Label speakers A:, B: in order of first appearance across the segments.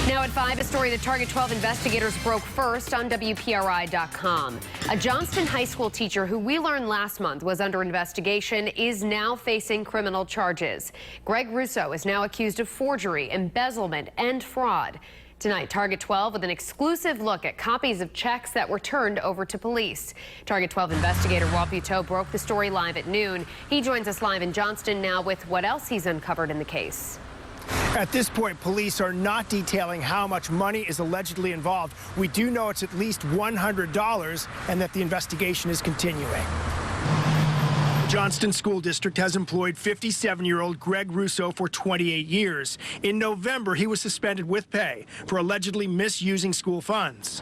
A: Now at 5, a story that Target 12 investigators broke first on WPRI.com. A Johnston high school teacher who we learned last month was under investigation is now facing criminal charges. Greg Russo is now accused of forgery, embezzlement, and fraud. Tonight, Target 12 with an exclusive look at copies of checks that were turned over to police. Target 12 investigator Walt Buteau broke the story live at noon. He joins us live in Johnston now with what else he's uncovered in the case.
B: At this point, police are not detailing how much money is allegedly involved. We do know it's at least $100 and that the investigation is continuing. Johnston School District has employed 57-year-old Greg Russo for 28 years. In November, he was suspended with pay for allegedly misusing school funds.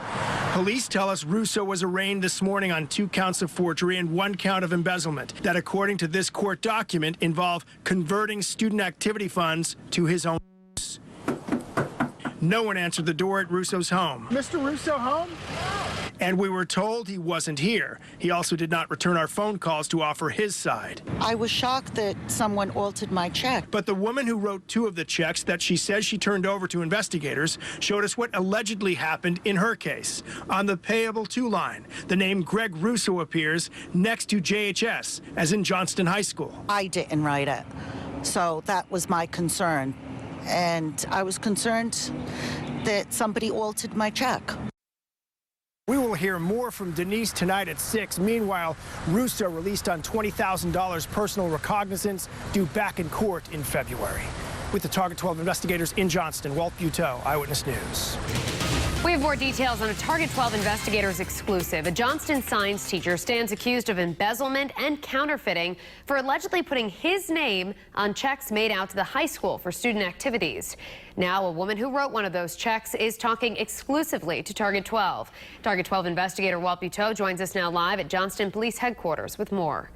B: Police tell us Russo was arraigned this morning on 2 counts of forgery and 1 count of embezzlement that, according to this court document, involve converting student activity funds to his own use. No one answered the door at Russo's home.
C: Mr. Russo home?
B: And we were told he wasn't here. He also did not return our phone calls to offer his side.
D: I was shocked that someone altered my check.
B: But the woman who wrote 2 of the checks that she says she turned over to investigators showed us what allegedly happened in her case. On the payable to line, the name Greg Russo appears next to JHS, as in Johnston High School.
D: I didn't write it, so that was my concern. And I was concerned that somebody altered my check.
B: We will hear more from Denise tonight at 6. Meanwhile, Russo released on $20,000 personal recognizance due back in court in February. With the Target 12 investigators in Johnston, Walt Buteau, Eyewitness News.
A: We have more details on a Target 12 investigators exclusive. A Johnston science teacher stands accused of embezzlement and counterfeiting for allegedly putting his name on checks made out to the high school for student activities. Now, a woman who wrote one of those checks is talking exclusively to Target 12. Target 12 investigator Walt Buteau joins us now live at Johnston Police Headquarters with more.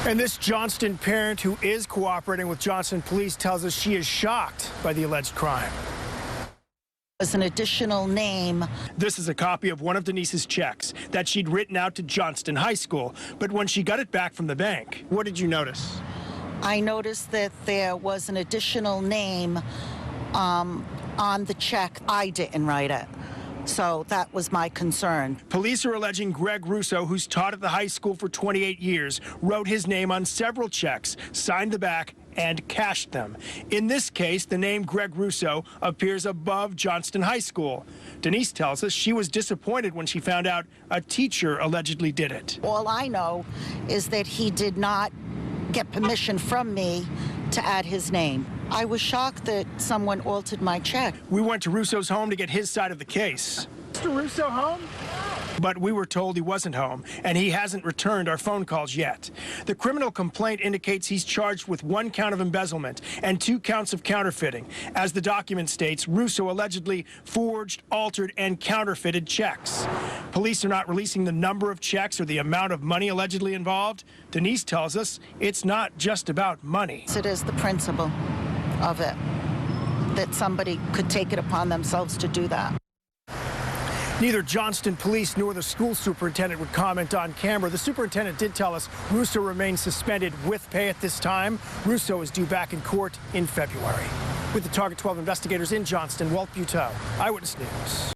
B: And this Johnston parent who is cooperating with Johnston Police tells us she is shocked by the alleged crime.
D: As an additional name.
B: This is a copy of one of Denise's checks that she'd written out to Johnston High School. But when she got it back from the bank, what did you notice?
D: I noticed that there was an additional name on the check. I didn't write it. So that was my concern.
B: Police are alleging Greg Russo, who's taught at the high school for 28 years, wrote his name on several checks, signed the back, and cashed them. In this case, the name Greg Russo appears above Johnston High School. Denise tells us she was disappointed when she found out a teacher allegedly did it.
D: All I know is that he did not get permission from me to add his name. I was shocked that someone altered my check.
B: We went to Russo's home to get his side of the case.
C: Mr. Russo home?
B: But we were told he wasn't home, and he hasn't returned our phone calls yet. The criminal complaint indicates he's charged with 1 count of embezzlement and 2 counts of counterfeiting. As the document states, Russo allegedly forged, altered, and counterfeited checks. Police are not releasing the number of checks or the amount of money allegedly involved. Denise tells us it's not just about money.
D: It is the principle of it, that somebody could take it upon themselves to do that.
B: Neither Johnston Police nor the school superintendent would comment on camera. The superintendent did tell us Russo remains suspended with pay at this time. Russo is due back in court in February. With the Target 12 investigators in Johnston, Walt Buteau, Eyewitness News.